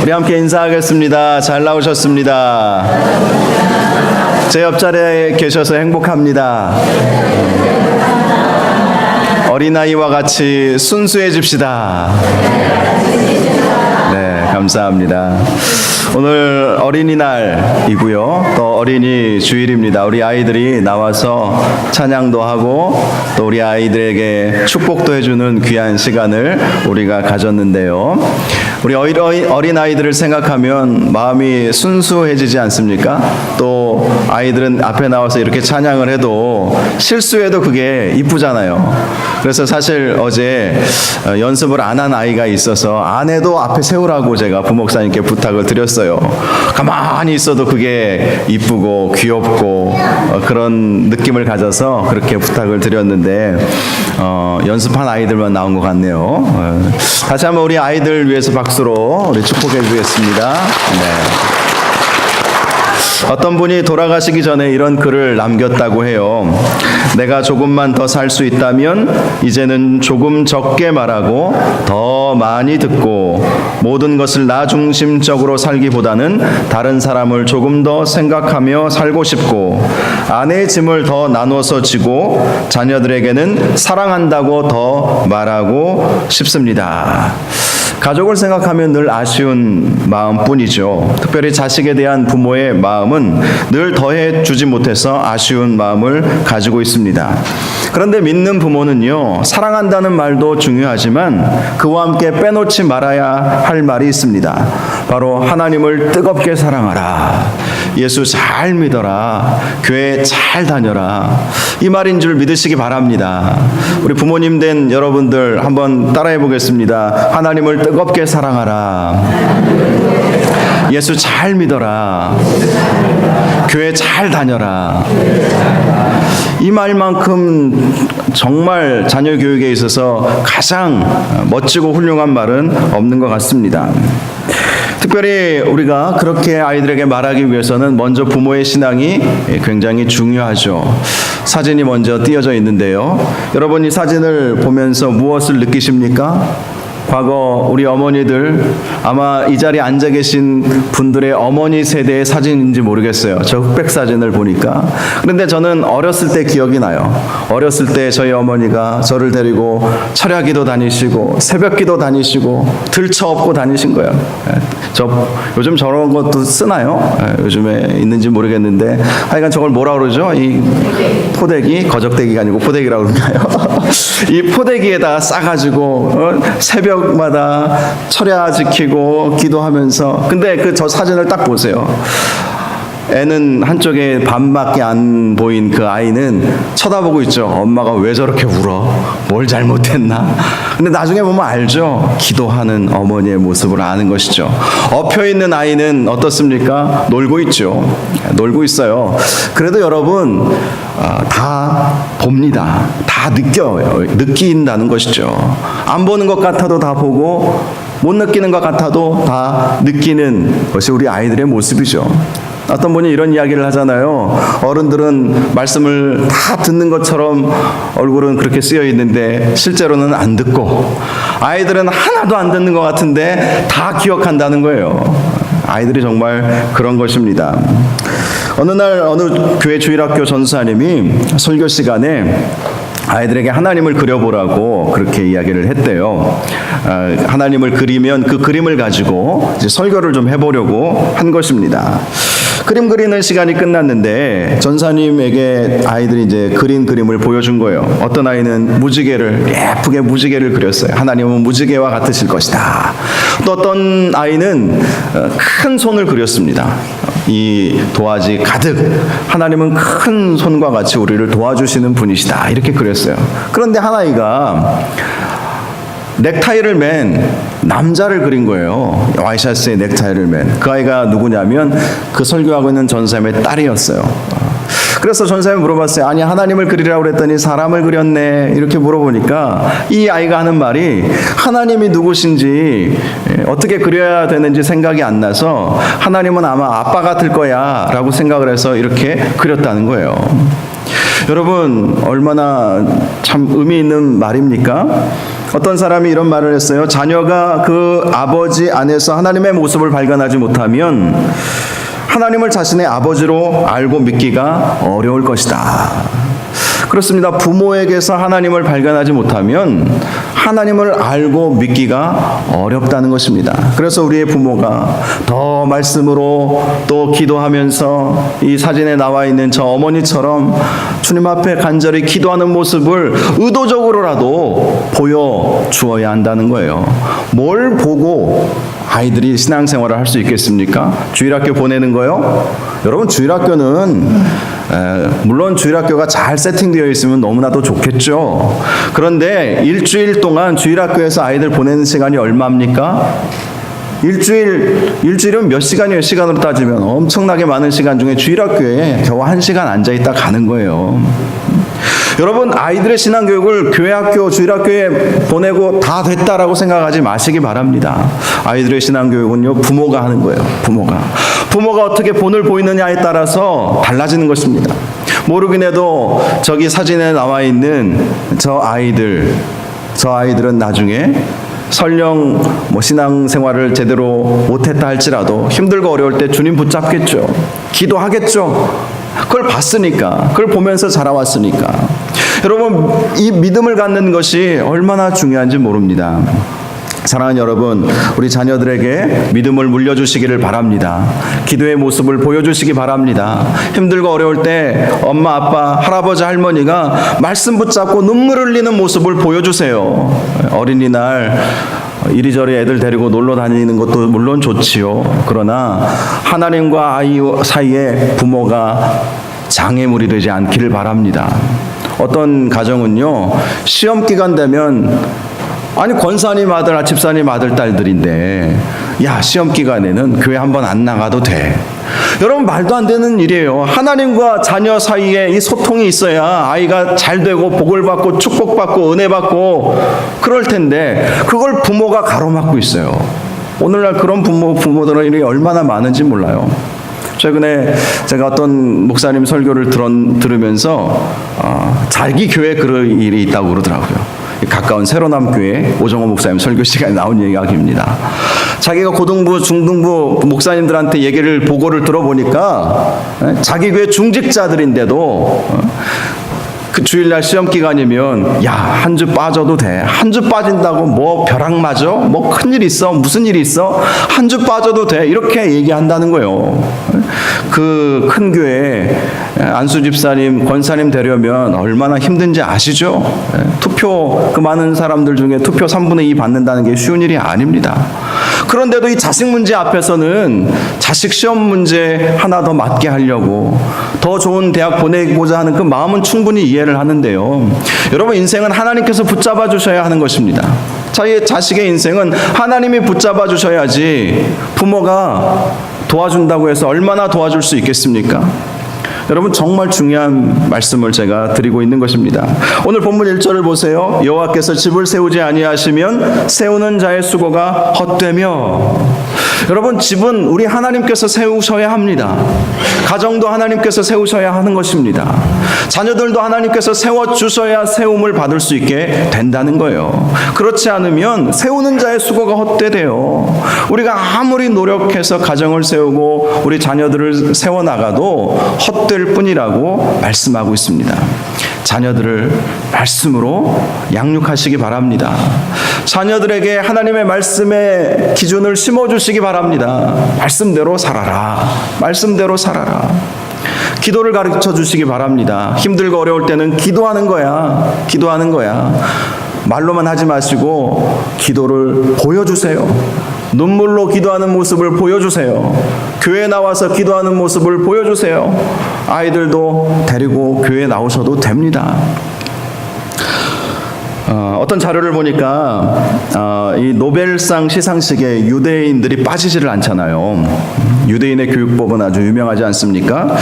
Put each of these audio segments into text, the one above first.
우리 함께 인사하겠습니다. 잘 나오셨습니다. 제 옆자리에 계셔서 행복합니다. 어린아이와 같이 순수해집시다. 네, 감사합니다. 오늘 어린이날이고요. 또 어린이 주일입니다. 우리 아이들이 나와서 찬양도 하고 또 우리 아이들에게 축복도 해주는 귀한 시간을 우리가 가졌는데요. 우리 어린아이들을 생각하면 마음이 순수해지지 않습니까? 또 아이들은 앞에 나와서 이렇게 찬양을 해도 실수해도 그게 이쁘잖아요. 그래서 사실 어제 연습을 안 한 아이가 있어서 안 해도 앞에 세우라고 제가 부목사님께 부탁을 드렸어요. 가만히 있어도 그게 이쁘고 귀엽고 그런 느낌을 가져서 그렇게 부탁을 드렸는데 연습한 아이들만 나온 것 같네요. 다시 한번 우리 아이들 위해서 박수로 우리 축복해 주겠습니다. 네. 어떤 분이 돌아가시기 전에 이런 글을 남겼다고 해요. 내가 조금만 더 살 수 있다면 이제는 조금 적게 말하고 더 많이 듣고 모든 것을 나 중심적으로 살기보다는 다른 사람을 조금 더 생각하며 살고 싶고 아내의 짐을 더 나눠서 지고 자녀들에게는 사랑한다고 더 말하고 싶습니다. 가족을 생각하면 늘 아쉬운 마음뿐이죠. 특별히 자식에 대한 부모의 마음은 늘 더해 주지 못해서 아쉬운 마음을 가지고 있습니다. 그런데 믿는 부모는요, 사랑한다는 말도 중요하지만 그와 함께 빼놓지 말아야 할 말이 있습니다. 바로 하나님을 뜨겁게 사랑하라. 예수 잘 믿어라. 교회 잘 다녀라. 이 말인 줄 믿으시기 바랍니다. 우리 부모님 된 여러분들 한번 따라해 보겠습니다. 하나님을 뜨겁게 사랑하라. 예수 잘 믿어라. 교회 잘 다녀라. 이 말만큼 정말 자녀 교육에 있어서 가장 멋지고 훌륭한 말은 없는 것 같습니다. 특별히 우리가 그렇게 아이들에게 말하기 위해서는 먼저 부모의 신앙이 굉장히 중요하죠. 사진이 먼저 띄어져 있는데요. 여러분 이 사진을 보면서 무엇을 느끼십니까? 과거 우리 어머니들 아마 이 자리에 앉아 계신 분들의 어머니 세대의 사진인지 모르겠어요. 저 흑백 사진을 보니까. 그런데 저는 어렸을 때 기억이 나요. 어렸을 때 저희 어머니가 저를 데리고 철야기도 다니시고 새벽기도 다니시고 들쳐업고 다니신 거예요. 요즘 저런 것도 쓰나요? 요즘에 있는지 모르겠는데 하여간 저걸 뭐라 그러죠? 이 포대기? 거적대기가 아니고 포대기라고 그러나요? 이 포대기에다가 싸가지고 새벽마다 철야 지키고 기도하면서 근데 저 사진을 딱 보세요. 애는 한쪽에 반밖에 안 보인 그 아이는 쳐다보고 있죠. 엄마가 왜 저렇게 울어? 뭘 잘못했나? 근데 나중에 보면 알죠. 기도하는 어머니의 모습을 아는 것이죠. 엎혀있는 아이는 어떻습니까? 놀고 있죠. 놀고 있어요. 그래도 여러분 다 봅니다. 다 느껴요. 느낀다는 것이죠. 안 보는 것 같아도 다 보고 못 느끼는 것 같아도 다 느끼는 것이 우리 아이들의 모습이죠. 어떤 분이 이런 이야기를 하잖아요. 어른들은 말씀을 다 듣는 것처럼 얼굴은 그렇게 쓰여 있는데 실제로는 안 듣고 아이들은 하나도 안 듣는 것 같은데 다 기억한다는 거예요. 아이들이 정말 그런 것입니다. 어느 날 어느 교회 주일학교 전사님이 설교 시간에 아이들에게 하나님을 그려보라고 그렇게 이야기를 했대요. 하나님을 그리면 그 그림을 가지고 이제 설교를 좀 해보려고 한 것입니다. 그림 그리는 시간이 끝났는데 전사님에게 아이들이 이제 그린 그림을 보여준 거예요. 어떤 아이는 예쁘게 무지개를 그렸어요. 하나님은 무지개와 같으실 것이다. 또 어떤 아이는 큰 손을 그렸습니다. 이 도화지 가득 하나님은 큰 손과 같이 우리를 도와주시는 분이시다. 이렇게 그렸어요. 그런데 한 아이가 넥타이를 맨 남자를 그린 거예요. 와이셔츠에 넥타이를 맨. 그 아이가 누구냐면 그 설교하고 있는 전사님의 딸이었어요. 그래서 전사님이 물어봤어요. 아니 하나님을 그리라고 그랬더니 사람을 그렸네. 이렇게 물어보니까 이 아이가 하는 말이 하나님이 누구신지 어떻게 그려야 되는지 생각이 안 나서 하나님은 아마 아빠 같을 거야 라고 생각을 해서 이렇게 그렸다는 거예요. 여러분 얼마나 참 의미 있는 말입니까? 어떤 사람이 이런 말을 했어요. 자녀가 그 아버지 안에서 하나님의 모습을 발견하지 못하면 하나님을 자신의 아버지로 알고 믿기가 어려울 것이다. 그렇습니다. 부모에게서 하나님을 발견하지 못하면 하나님을 알고 믿기가 어렵다는 것입니다. 그래서 우리의 부모가 더 말씀으로 또 기도하면서 이 사진에 나와 있는 저 어머니처럼 주님 앞에 간절히 기도하는 모습을 의도적으로라도 보여주어야 한다는 거예요. 뭘 보고 아이들이 신앙생활을 할 수 있겠습니까? 주일학교 보내는 거요? 여러분, 주일학교는 물론 주일학교가 잘 세팅되어 있으면 너무나도 좋겠죠. 그런데 일주일 동안 주일학교에서 아이들 보내는 시간이 얼마입니까? 일주일은 몇 시간이에요? 시간으로 따지면 엄청나게 많은 시간 중에 주일학교에 겨우 1시간 앉아있다 가는 거예요. 여러분, 아이들의 신앙교육을 교회 학교, 주일학교에 보내고 다 됐다라고 생각하지 마시기 바랍니다. 아이들의 신앙교육은요, 부모가 하는 거예요. 부모가 어떻게 본을 보이느냐에 따라서 달라지는 것입니다. 모르긴 해도 저기 사진에 나와 있는 저 아이들은 나중에 설령 신앙생활을 제대로 못했다 할지라도 힘들고 어려울 때 주님 붙잡겠죠. 기도하겠죠. 그걸 봤으니까, 그걸 보면서 자라왔으니까. 여러분, 이 믿음을 갖는 것이 얼마나 중요한지 모릅니다. 사랑하는 여러분, 우리 자녀들에게 믿음을 물려주시기를 바랍니다. 기도의 모습을 보여주시기 바랍니다. 힘들고 어려울 때 엄마, 아빠, 할아버지, 할머니가 말씀 붙잡고 눈물 흘리는 모습을 보여주세요. 어린이날 이리저리 애들 데리고 놀러 다니는 것도 물론 좋지요. 그러나 하나님과 아이 사이에 부모가 장애물이 되지 않기를 바랍니다. 어떤 가정은요, 시험 기간 되면 권사님 아들, 집사님 아들, 딸들인데 시험 기간에는 교회 한번 안 나가도 돼. 여러분, 말도 안 되는 일이에요. 하나님과 자녀 사이에 이 소통이 있어야 아이가 잘 되고 복을 받고 축복받고 은혜 받고 그럴 텐데 그걸 부모가 가로막고 있어요. 오늘날 그런 부모들은 얼마나 많은지 몰라요. 최근에 제가 어떤 목사님 설교를 들으면서 자기 교회에 그런 일이 있다고 그러더라고요. 가까운 새로남교회 오정호 목사님 설교 시간에 나온 이야기입니다. 자기가 고등부, 중등부 목사님들한테 보고를 들어보니까 자기 교회 중직자들인데도 그 주일날 시험 기간이면 한 주 빠져도 돼. 한 주 빠진다고 뭐 벼락 맞아? 뭐 큰일 있어? 무슨 일이 있어? 한 주 빠져도 돼. 이렇게 얘기한다는 거예요. 그 큰 교회 안수 집사님, 권사님 되려면 얼마나 힘든지 아시죠? 그 많은 사람들 중에 투표 3분의 2 받는다는 게 쉬운 일이 아닙니다. 그런데도 이 자식 문제 앞에서는 자식 시험 문제 하나 더 맞게 하려고 더 좋은 대학 보내고자 하는 그 마음은 충분히 이해를 하는데요. 여러분, 인생은 하나님께서 붙잡아 주셔야 하는 것입니다. 자식의 인생은 하나님이 붙잡아 주셔야지 부모가 도와준다고 해서 얼마나 도와줄 수 있겠습니까? 여러분, 정말 중요한 말씀을 제가 드리고 있는 것입니다. 오늘 본문 1절을 보세요. 여호와께서 집을 세우지 아니하시면 세우는 자의 수고가 헛되며. 여러분, 집은 우리 하나님께서 세우셔야 합니다. 가정도 하나님께서 세우셔야 하는 것입니다. 자녀들도 하나님께서 세워주셔야 세움을 받을 수 있게 된다는 거예요. 그렇지 않으면 세우는 자의 수고가 헛되대요. 우리가 아무리 노력해서 가정을 세우고 우리 자녀들을 세워나가도 헛될 뿐이라고 말씀하고 있습니다. 자녀들을 말씀으로 양육하시기 바랍니다. 자녀들에게 하나님의 말씀의 기준을 심어주시기 바랍니다. 말씀대로 살아라. 말씀대로 살아라. 기도를 가르쳐 주시기 바랍니다. 힘들고 어려울 때는 기도하는 거야. 말로만 하지 마시고 기도를 보여주세요. 눈물로 기도하는 모습을 보여주세요. 교회에 나와서 기도하는 모습을 보여주세요. 아이들도 데리고 교회에 나오셔도 됩니다. 어떤 자료를 보니까 이 노벨상 시상식에 유대인들이 빠지지를 않잖아요. 유대인의 교육법은 아주 유명하지 않습니까?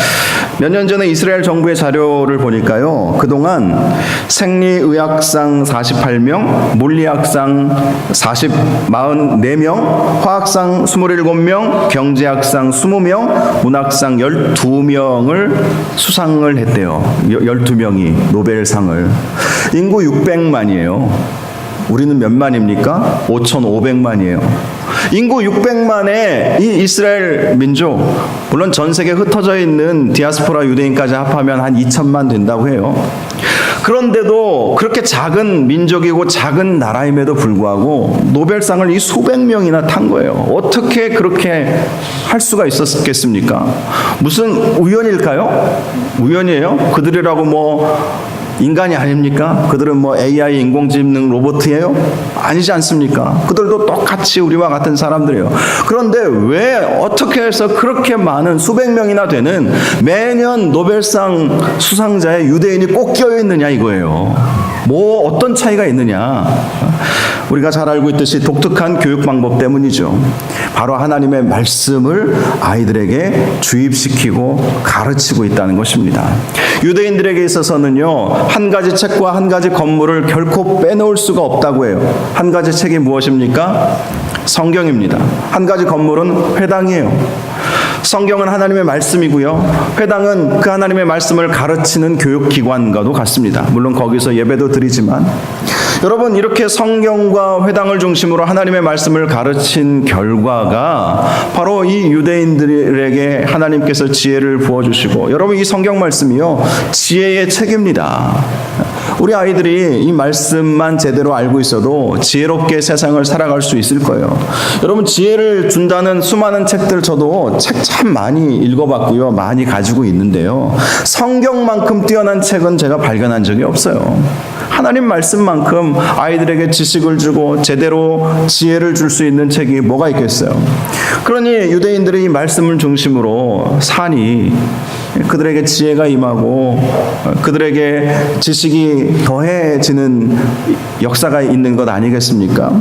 몇 년 전에 이스라엘 정부의 자료를 보니까요, 그동안 생리의학상 48명, 물리학상 44명, 화학상 27명, 경제학상 20명, 문학상 12명을 수상을 했대요. 12명이 노벨상을. 인구 600만이에요. 우리는 몇만입니까? 5,500만이에요. 인구 600만의 이 이스라엘 민족, 물론 전 세계에 흩어져 있는 디아스포라 유대인까지 합하면 한 2천만 된다고 해요. 그런데도 그렇게 작은 민족이고 작은 나라임에도 불구하고 노벨상을 이 수백 명이나 탄 거예요. 어떻게 그렇게 할 수가 있었겠습니까? 무슨 우연일까요? 우연이에요? 그들이라고 뭐 인간이 아닙니까? 그들은 뭐 AI 인공지능 로봇이에요? 아니지 않습니까? 그들도 똑같이 우리와 같은 사람들이에요. 그런데 왜 어떻게 해서 그렇게 많은 수백 명이나 되는 매년 노벨상 수상자의 유대인이 꼭 껴있느냐 이거예요. 뭐 어떤 차이가 있느냐? 우리가 잘 알고 있듯이 독특한 교육 방법 때문이죠. 바로 하나님의 말씀을 아이들에게 주입시키고 가르치고 있다는 것입니다. 유대인들에게 있어서는요, 한 가지 책과 한 가지 건물을 결코 빼놓을 수가 없다고 해요. 한 가지 책이 무엇입니까? 성경입니다. 한 가지 건물은 회당이에요. 성경은 하나님의 말씀이고요. 회당은 그 하나님의 말씀을 가르치는 교육기관과도 같습니다. 물론 거기서 예배도 드리지만, 여러분, 이렇게 성경과 회당을 중심으로 하나님의 말씀을 가르친 결과가 바로 이 유대인들에게 하나님께서 지혜를 부어주시고, 여러분, 이 성경 말씀이요, 지혜의 책입니다. 우리 아이들이 이 말씀만 제대로 알고 있어도 지혜롭게 세상을 살아갈 수 있을 거예요. 여러분, 지혜를 준다는 수많은 책들 저도 책 참 많이 읽어봤고요. 많이 가지고 있는데요. 성경만큼 뛰어난 책은 제가 발견한 적이 없어요. 하나님 말씀만큼 아이들에게 지식을 주고 제대로 지혜를 줄 수 있는 책이 뭐가 있겠어요. 그러니 유대인들이 이 말씀을 중심으로 사니 그들에게 지혜가 임하고 그들에게 지식이 더해지는 역사가 있는 것 아니겠습니까?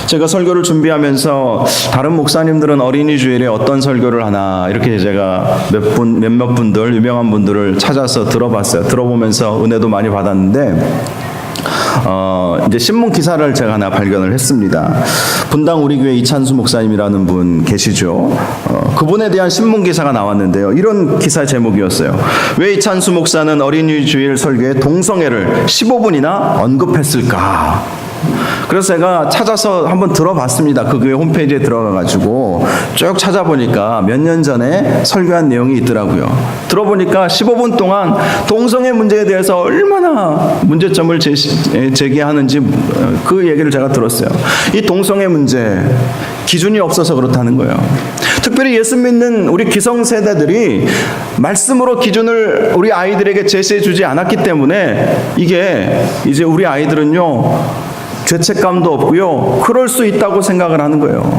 제가 설교를 준비하면서 다른 목사님들은 어린이 주일에 어떤 설교를 하나 이렇게 제가 몇몇 분들, 유명한 분들을 찾아서 들어봤어요. 들어보면서 은혜도 많이 받았는데 이제 신문 기사를 제가 하나 발견을 했습니다. 분당 우리 교회 이찬수 목사님이라는 분 계시죠. 그분에 대한 신문 기사가 나왔는데요. 이런 기사 제목이었어요. 왜 이찬수 목사는 어린이 주일 설교에 동성애를 15분이나 언급했을까? 그래서 제가 찾아서 한번 들어봤습니다. 그 교회 홈페이지에 들어가가지고 쭉 찾아보니까 몇 년 전에 설교한 내용이 있더라고요. 들어보니까 15분 동안 동성애 문제에 대해서 얼마나 문제점을 제기하는지 그 얘기를 제가 들었어요. 이 동성애 문제 기준이 없어서 그렇다는 거예요. 특별히 예수 믿는 우리 기성세대들이 말씀으로 기준을 우리 아이들에게 제시해 주지 않았기 때문에 이게 이제 우리 아이들은요 죄책감도 없고요. 그럴 수 있다고 생각을 하는 거예요.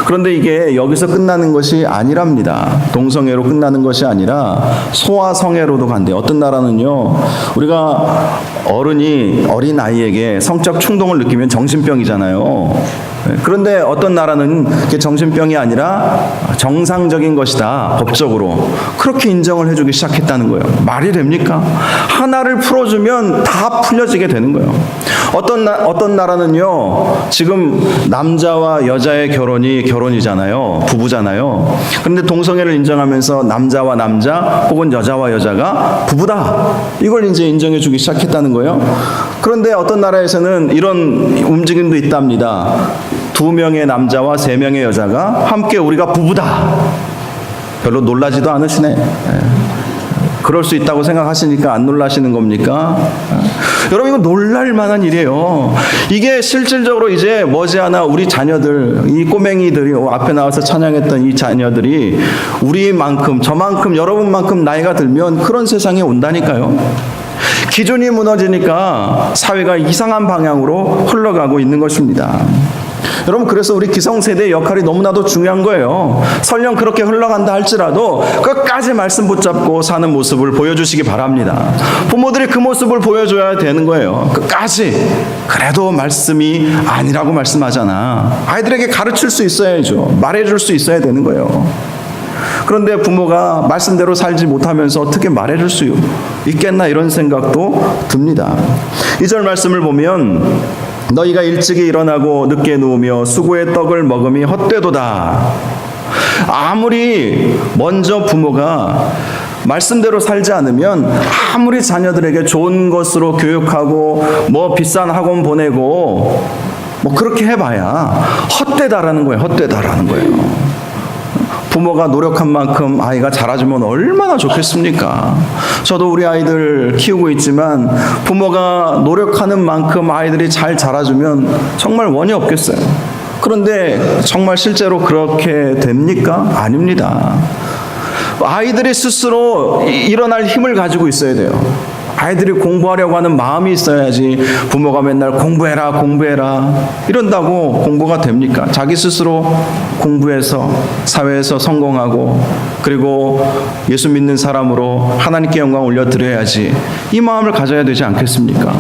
그런데 이게 여기서 끝나는 것이 아니랍니다. 동성애로 끝나는 것이 아니라 소아성애로도 간대요. 어떤 나라는요. 우리가 어린 아이에게 성적 충동을 느끼면 정신병이잖아요. 그런데 어떤 나라는 그게 정신병이 아니라 정상적인 것이다. 법적으로. 그렇게 인정을 해주기 시작했다는 거예요. 말이 됩니까? 하나를 풀어주면 다 풀려지게 되는 거예요. 어떤 나라는요. 지금 남자와 여자의 결혼이잖아요. 부부잖아요. 그런데 동성애를 인정하면서 남자와 남자 혹은 여자와 여자가 부부다. 이걸 이제 인정해 주기 시작했다는 거예요. 그런데 어떤 나라에서는 이런 움직임도 있답니다. 2명의 남자와 3명의 여자가 함께 우리가 부부다. 별로 놀라지도 않으시네. 그럴 수 있다고 생각하시니까 안 놀라시는 겁니까? 여러분, 이거 놀랄 만한 일이에요. 이게 실질적으로 이제 머지않아 우리 자녀들, 이 꼬맹이들이 앞에 나와서 찬양했던 이 자녀들이 우리만큼, 저만큼, 여러분만큼 나이가 들면 그런 세상에 온다니까요. 기준이 무너지니까 사회가 이상한 방향으로 흘러가고 있는 것입니다. 여러분, 그래서 우리 기성세대의 역할이 너무나도 중요한 거예요. 설령 그렇게 흘러간다 할지라도 끝까지 말씀 붙잡고 사는 모습을 보여주시기 바랍니다. 부모들이 그 모습을 보여줘야 되는 거예요. 끝까지. 그래도 말씀이 아니라고 말씀하잖아. 아이들에게 가르칠 수 있어야죠. 말해줄 수 있어야 되는 거예요. 그런데 부모가 말씀대로 살지 못하면서 어떻게 말해줄 수 있겠나 이런 생각도 듭니다. 2절 말씀을 보면 너희가 일찍이 일어나고 늦게 누우며 수고의 떡을 먹음이 헛되도다. 아무리 먼저 부모가 말씀대로 살지 않으면 아무리 자녀들에게 좋은 것으로 교육하고 뭐 비싼 학원 보내고 뭐 그렇게 해봐야 헛되다라는 거예요. 헛되다라는 거예요. 부모가 노력한 만큼 아이가 자라주면 얼마나 좋겠습니까? 저도 우리 아이들 키우고 있지만 부모가 노력하는 만큼 아이들이 잘 자라주면 정말 원이 없겠어요. 그런데 정말 실제로 그렇게 됩니까? 아닙니다. 아이들이 스스로 일어날 힘을 가지고 있어야 돼요. 아이들이 공부하려고 하는 마음이 있어야지 부모가 맨날 공부해라 공부해라 이런다고 공부가 됩니까? 자기 스스로 공부해서 사회에서 성공하고 그리고 예수 믿는 사람으로 하나님께 영광 올려드려야지 이 마음을 가져야 되지 않겠습니까?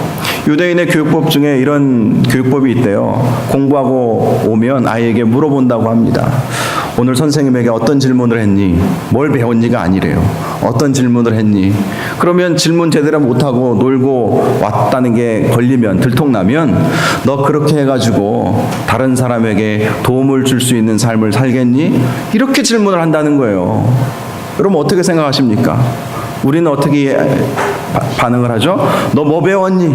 유대인의 교육법 중에 이런 교육법이 있대요. 공부하고 오면 아이에게 물어본다고 합니다. 오늘 선생님에게 어떤 질문을 했니? 뭘 배웠니가 아니래요. 어떤 질문을 했니? 그러면 질문 제대로 못하고 놀고 왔다는 게 걸리면 들통나면 너 그렇게 해가지고 다른 사람에게 도움을 줄 수 있는 삶을 살겠니? 이렇게 질문을 한다는 거예요. 여러분 어떻게 생각하십니까? 우리는 어떻게 반응을 하죠? 너 뭐 배웠니?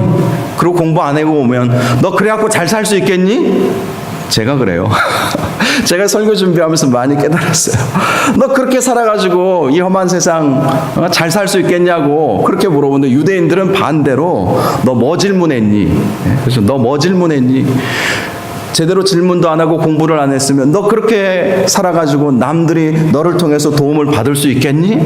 그리고 공부 안 하고 오면 너 그래갖고 잘 살 수 있겠니? 제가 그래요. 제가 설교 준비하면서 많이 깨달았어요. 너 그렇게 살아가지고 이 험한 세상 잘 살 수 있겠냐고 그렇게 물어보는데 유대인들은 반대로 너 뭐 질문했니? 그래서 너 뭐 질문했니? 제대로 질문도 안 하고 공부를 안 했으면 너 그렇게 살아가지고 남들이 너를 통해서 도움을 받을 수 있겠니?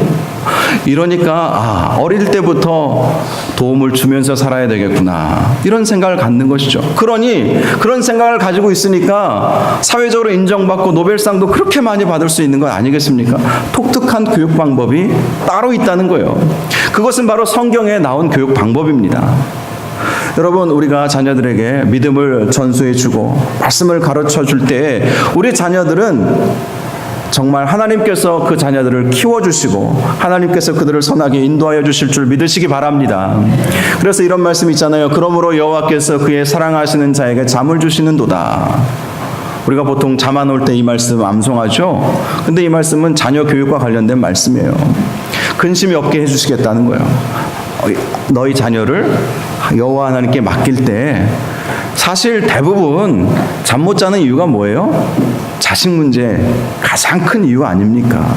이러니까 어릴 때부터 도움을 주면서 살아야 되겠구나 이런 생각을 갖는 것이죠. 그러니 그런 생각을 가지고 있으니까 사회적으로 인정받고 노벨상도 그렇게 많이 받을 수 있는 건 아니겠습니까? 독특한 교육 방법이 따로 있다는 거예요. 그것은 바로 성경에 나온 교육 방법입니다. 여러분 우리가 자녀들에게 믿음을 전수해주고 말씀을 가르쳐줄 때 우리 자녀들은 정말 하나님께서 그 자녀들을 키워주시고 하나님께서 그들을 선하게 인도하여 주실 줄 믿으시기 바랍니다. 그래서 이런 말씀 있잖아요. 그러므로 여호와께서 그의 사랑하시는 자에게 잠을 주시는도다. 우리가 보통 잠 안 올 때 이 말씀 암송하죠. 근데 이 말씀은 자녀 교육과 관련된 말씀이에요. 근심이 없게 해주시겠다는 거예요. 너희 자녀를 여호와 하나님께 맡길 때 사실 대부분 잠 못 자는 이유가 뭐예요? 자식 문제 가장 큰 이유 아닙니까?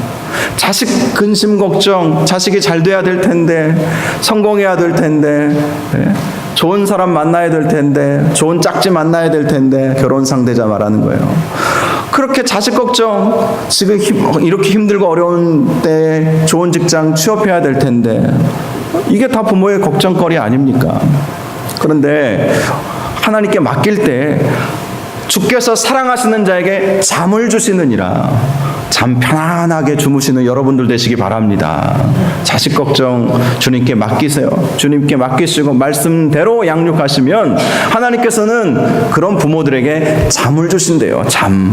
자식 근심 걱정, 자식이 잘 돼야 될 텐데, 성공해야 될 텐데, 좋은 사람 만나야 될 텐데, 좋은 짝지 만나야 될 텐데, 결혼 상대자 말하는 거예요. 그렇게 자식 걱정, 지금 이렇게 힘들고 어려운 때 좋은 직장 취업해야 될 텐데, 이게 다 부모의 걱정거리 아닙니까? 그런데 하나님께 맡길 때 주께서 사랑하시는 자에게 잠을 주시느니라. 잠 편안하게 주무시는 여러분들 되시기 바랍니다. 자식 걱정 주님께 맡기세요. 주님께 맡기시고 말씀대로 양육하시면 하나님께서는 그런 부모들에게 잠을 주신대요. 잠.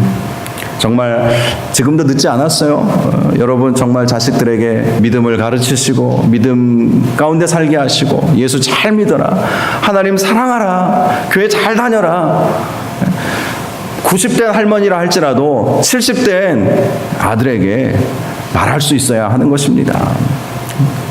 정말 지금도 늦지 않았어요. 여러분 정말 자식들에게 믿음을 가르치시고 믿음 가운데 살게 하시고 예수 잘 믿어라. 하나님 사랑하라. 교회 잘 다녀라. 90대 할머니라 할지라도 70대인 아들에게 말할 수 있어야 하는 것입니다.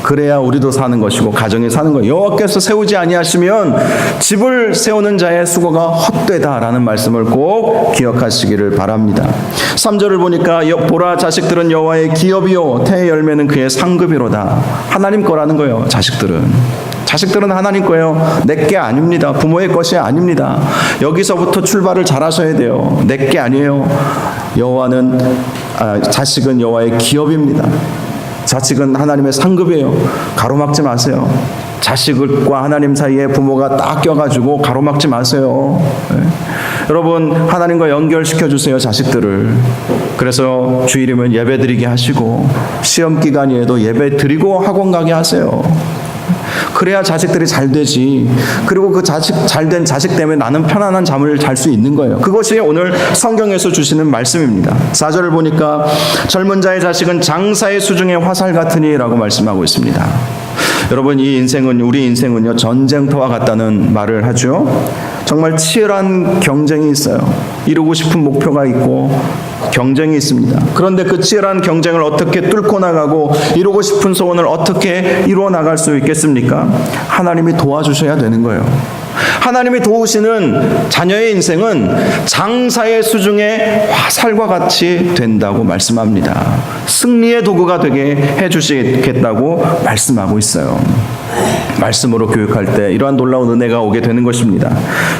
그래야 우리도 사는 것이고 가정이 사는 거예요. 여호와께서 세우지 아니하시면 집을 세우는 자의 수고가 헛되다라는 말씀을 꼭 기억하시기를 바랍니다. 3절을 보니까 보라 자식들은 여호와의 기업이요 태의 열매는 그의 상급이로다. 하나님 거라는 거예요. 자식들은 하나님 거예요. 내게 아닙니다. 부모의 것이 아닙니다. 여기서부터 출발을 잘하셔야 돼요. 내게 아니에요. 자식은 여호와의 기업입니다. 자식은 하나님의 상급이에요. 가로막지 마세요. 자식과 하나님 사이에 부모가 딱 껴가지고 가로막지 마세요. 네. 여러분 하나님과 연결시켜 주세요. 자식들을. 그래서 주일이면 예배 드리게 하시고 시험 기간이에도 예배 드리고 학원 가게 하세요. 그래야 자식들이 잘 되지. 그리고 그 잘된 자식 때문에 나는 편안한 잠을 잘 수 있는 거예요. 그것이 오늘 성경에서 주시는 말씀입니다. 4절을 보니까 젊은 자의 자식은 장사의 수중의 화살 같으니 라고 말씀하고 있습니다. 여러분 우리 인생은요 전쟁터와 같다는 말을 하죠. 정말 치열한 경쟁이 있어요. 이루고 싶은 목표가 있고 경쟁이 있습니다. 그런데 그 치열한 경쟁을 어떻게 뚫고 나가고 이루고 싶은 소원을 어떻게 이루어 나갈 수 있겠습니까? 하나님이 도와주셔야 되는 거예요. 하나님이 도우시는 자녀의 인생은 장사의 수중에 화살과 같이 된다고 말씀합니다. 승리의 도구가 되게 해주시겠다고 말씀하고 있어요. 말씀으로 교육할 때 이러한 놀라운 은혜가 오게 되는 것입니다.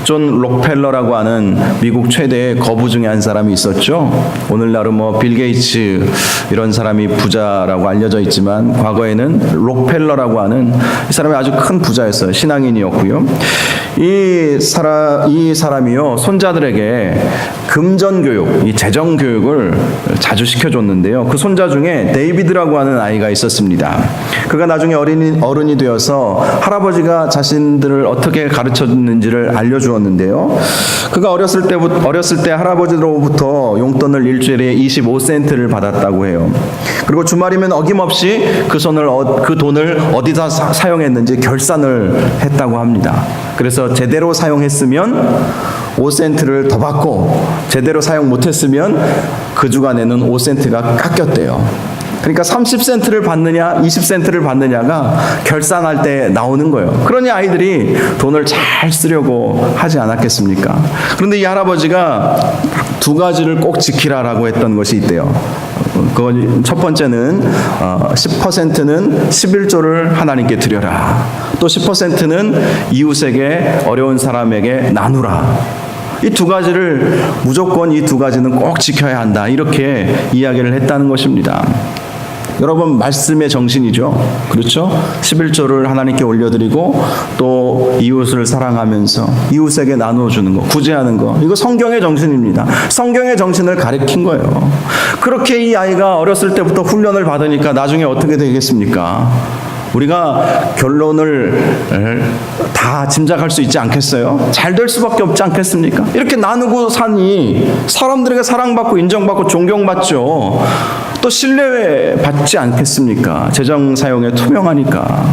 존 록펠러라고 하는 미국 최대의 거부 중에 한 사람이 있었죠. 오늘날은 빌 게이츠 이런 사람이 부자라고 알려져 있지만 과거에는 록펠러라고 하는 이 사람이 아주 큰 부자였어요. 신앙인이었고요. 이 사람이요 손자들에게 금전 교육, 이 재정 교육을 자주 시켜줬는데요. 그 손자 중에 데이비드라고 하는 아이가 있었습니다. 그가 나중에 어른이 되어서 할아버지가 자신들을 어떻게 가르쳐줬는지를 알려주었는데요. 그가 어렸을 때 할아버지로부터 용돈을 일주일에 25센트를 받았다고 해요. 그리고 주말이면 어김없이 그 돈을 어디다 사용했는지 결산을 했다고 합니다. 그래서 제대로 사용했으면 5센트를 더 받고 제대로 사용 못했으면 그 주간에는 5센트가 깎였대요. 그러니까 30센트를 받느냐 20센트를 받느냐가 결산할 때 나오는 거예요. 그러니 아이들이 돈을 잘 쓰려고 하지 않았겠습니까? 그런데 이 할아버지가 두 가지를 꼭 지키라라고 했던 것이 있대요. 첫 번째는 10%는 11조를 하나님께 드려라. 또 10%는 이웃에게 어려운 사람에게 나누라. 이 두 가지를 무조건 이 두 가지는 꼭 지켜야 한다. 이렇게 이야기를 했다는 것입니다. 여러분 말씀의 정신이죠. 그렇죠? 11조를 하나님께 올려드리고 또 이웃을 사랑하면서 이웃에게 나누어주는 거, 구제하는 거, 이거 성경의 정신입니다. 성경의 정신을 가르친 거예요. 그렇게 이 아이가 어렸을 때부터 훈련을 받으니까 나중에 어떻게 되겠습니까? 우리가 결론을 다 짐작할 수 있지 않겠어요? 잘 될 수밖에 없지 않겠습니까? 이렇게 나누고 사니 사람들에게 사랑받고 인정받고 존경받죠. 또 신뢰받지 않겠습니까? 재정 사용에 투명하니까.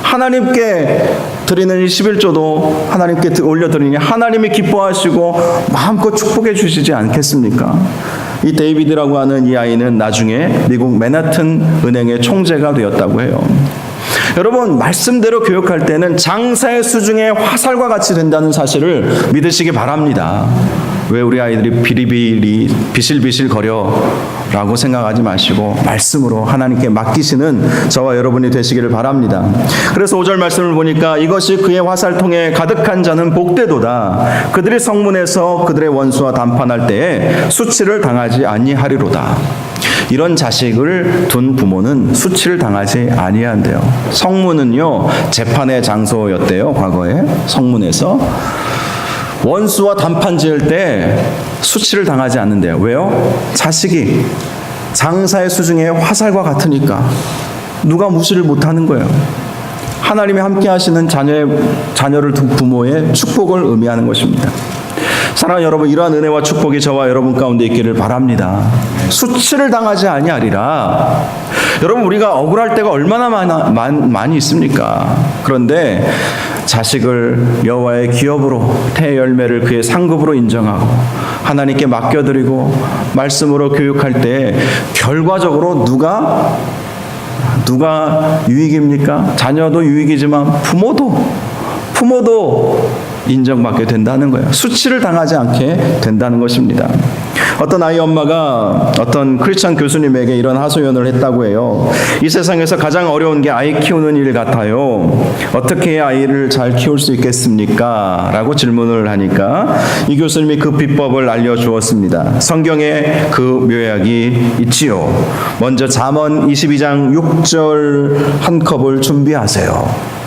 하나님께 드리는 이 11조도 하나님께 올려드리니 하나님이 기뻐하시고 마음껏 축복해 주시지 않겠습니까? 이 데이비드라고 하는 이 아이는 나중에 미국 맨하튼 은행의 총재가 되었다고 해요. 여러분 말씀대로 교육할 때는 장사의 수중에 화살과 같이 된다는 사실을 믿으시기 바랍니다. 왜 우리 아이들이 비리비리 비실비실 거려 라고 생각하지 마시고 말씀으로 하나님께 맡기시는 저와 여러분이 되시기를 바랍니다. 그래서 5절 말씀을 보니까 이것이 그의 화살통에 가득한 자는 복되도다. 그들이 성문에서 그들의 원수와 담판할 때에 수치를 당하지 아니하리로다. 이런 자식을 둔 부모는 수치를 당하지 아니한대요. 성문은요 재판의 장소였대요. 과거에 성문에서 원수와 담판 지을 때 수치를 당하지 않는데요. 왜요? 자식이 장사의 수중에 화살과 같으니까 누가 무시를 못하는 거예요. 하나님이 함께 하시는 자녀를 둔 부모의 축복을 의미하는 것입니다. 사랑하는 여러분, 이러한 은혜와 축복이 저와 여러분 가운데 있기를 바랍니다. 수치를 당하지 아니하리라. 여러분 우리가 억울할 때가 얼마나 많이 있습니까? 그런데 자식을 여호와의 기업으로 태열매를 그의 상급으로 인정하고 하나님께 맡겨드리고 말씀으로 교육할 때 결과적으로 누가 유익입니까? 자녀도 유익이지만 부모도 인정받게 된다는 거예요. 수치를 당하지 않게 된다는 것입니다. 어떤 아이 엄마가 어떤 크리스찬 교수님에게 이런 하소연을 했다고 해요. 이 세상에서 가장 어려운 게 아이 키우는 일 같아요. 어떻게 해야 아이를 잘 키울 수 있겠습니까? 라고 질문을 하니까 이 교수님이 그 비법을 알려주었습니다. 성경에 그 묘약이 있지요. 먼저 잠언 22장 6절 한 컵을 준비하세요.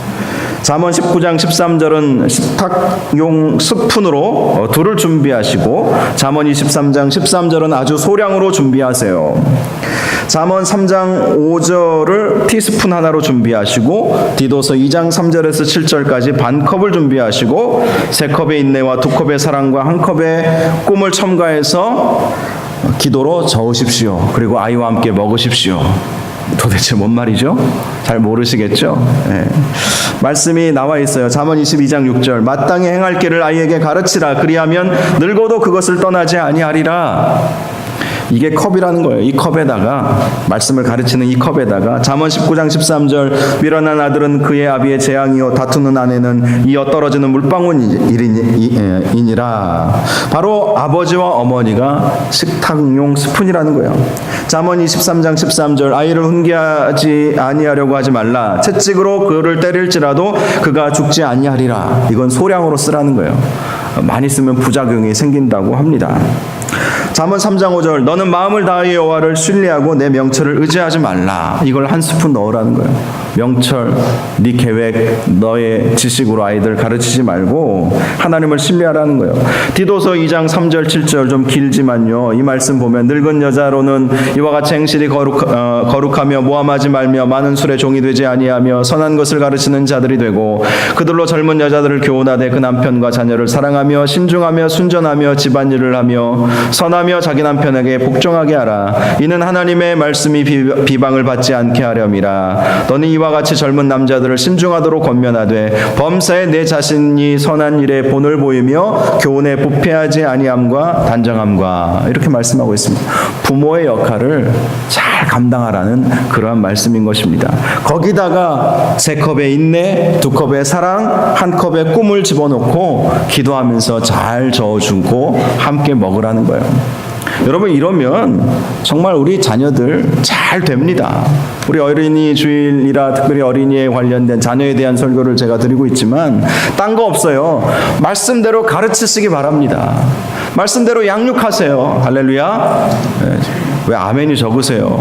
잠언 19장 13절은 식탁용 스푼으로 둘을 준비하시고 잠언 23장 13절은 아주 소량으로 준비하세요. 잠언 3장 5절을 티스푼 하나로 준비하시고 디도서 2장 3절에서 7절까지 반 컵을 준비하시고 3컵의 인내와 2컵의 사랑과 1컵의 꿈을 첨가해서 기도로 저으십시오. 그리고 아이와 함께 먹으십시오. 도대체 뭔 말이죠? 잘 모르시겠죠? 네. 말씀이 나와 있어요. 잠언 22장 6절 마땅히 행할 길을 아이에게 가르치라. 그리하면 늙어도 그것을 떠나지 아니하리라. 이게 컵이라는 거예요. 이 컵에다가 말씀을 가르치는 이 컵에다가 잠언 19장 13절 미련한 아들은 그의 아비의 재앙이요 다투는 아내는 이어 떨어지는 물방울이니라. 바로 아버지와 어머니가 식탁용 스푼이라는 거예요. 잠언 23장 13절 아이를 훈계하지 아니하려고 하지 말라. 채찍으로 그를 때릴지라도 그가 죽지 아니하리라. 이건 소량으로 쓰라는 거예요. 많이 쓰면 부작용이 생긴다고 합니다. 잠언 3장 5절 너는 마음을 다하여 여호와를 신뢰하고 내 명철을 의지하지 말라. 이걸 한 스푼 넣으라는 거예요. 명철, 네 계획, 너의 지식으로 아이들 가르치지 말고 하나님을 신뢰하라는 거예요. 디도서 2장 3절 7절 좀 길지만요. 이 말씀 보면 늙은 여자로는 이와 같이 행실이 거룩하며 모함하지 말며 많은 술의 종이 되지 아니하며 선한 것을 가르치는 자들이 되고 그들로 젊은 여자들을 교훈하되 그 남편과 자녀를 사랑하며 신중하며 순전하며 집안일을 하며 선하며 자기 남편에게 복종하게 하라. 이는 하나님의 말씀이 비방을 받지 않게 하렴이라. 너는 이와 같이 젊은 남자들을 신중하도록 권면하되 범사에 내 자신이 선한 일에 본을 보이며 교훈에 부패하지 아니함과 단정함과 이렇게 말씀하고 있습니다. 부모의 역할을 잘 감당하라는 그러한 말씀인 것입니다. 거기다가 3컵의 인내, 2컵의 사랑, 1컵의 꿈을 집어넣고 기도하면서 잘 저어주고 함께 먹으라는 거예요. 여러분 이러면 정말 우리 자녀들 잘 됩니다. 우리 어린이 주일이라 특별히 어린이에 관련된 자녀에 대한 설교를 제가 드리고 있지만 딴 거 없어요. 말씀대로 가르치시기 바랍니다. 말씀대로 양육하세요. 할렐루야. 왜 아멘이 적으세요?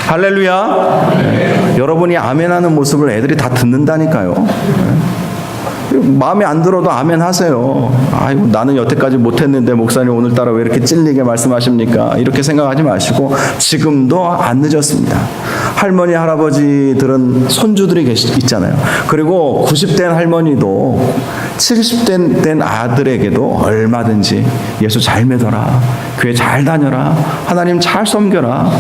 할렐루야. 여러분이 아멘하는 모습을 애들이 다 듣는다니까요. 마음에 안 들어도 아멘 하세요. 아이고 나는 여태까지 못했는데 목사님 오늘따라 왜 이렇게 찔리게 말씀하십니까? 이렇게 생각하지 마시고 지금도 안 늦었습니다. 할머니 할아버지들은 손주들이 있잖아요. 그리고 90된 할머니도 70된 된 아들에게도 얼마든지 예수 잘 믿어라, 교회 잘 다녀라, 하나님 잘 섬겨라,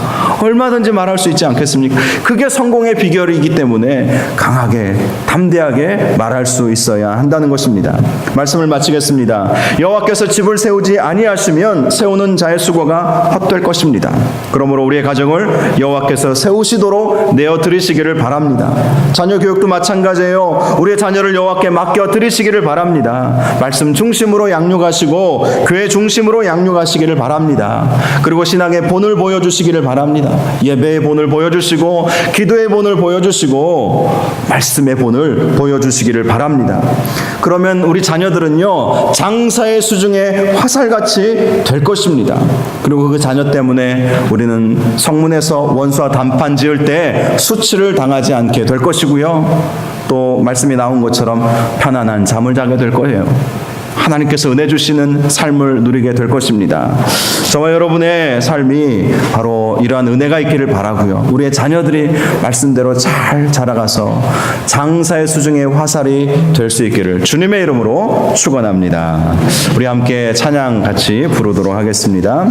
얼마든지 말할 수 있지 않겠습니까? 그게 성공의 비결이기 때문에 강하게 담대하게 말할 수 있어야 한다는 것입니다. 말씀을 마치겠습니다. 여호와께서 집을 세우지 아니하시면 세우는 자의 수고가 헛될 것입니다. 그러므로 우리의 가정을 여호와께서 세우시도록 내어 드리시기를 바랍니다. 자녀 교육도 마찬가지예요. 우리의 자녀를 여호와께 맡겨 드리시기를 바랍니다. 말씀 중심으로 양육하시고 교회 중심으로 양육하시기를 바랍니다. 그리고 신앙의 본을 보여주시기를 바랍니다. 예배의 본을 보여주시고 기도의 본을 보여주시고 말씀의 본을 보여주시기를 바랍니다. 그러면 우리 자녀들은요 장사의 수중에 화살같이 될 것입니다. 그리고 그 자녀 때문에 우리는 성문에서 원수와 단판 지을 때 수치를 당하지 않게 될 것이고요, 또 말씀이 나온 것처럼 편안한 잠을 자게 될 거예요. 하나님께서 은혜 주시는 삶을 누리게 될 것입니다. 저와 여러분의 삶이 바로 이러한 은혜가 있기를 바라고요. 우리의 자녀들이 말씀대로 잘 자라가서 장사의 수중에 화살이 될 수 있기를 주님의 이름으로 축원합니다. 우리 함께 찬양 같이 부르도록 하겠습니다.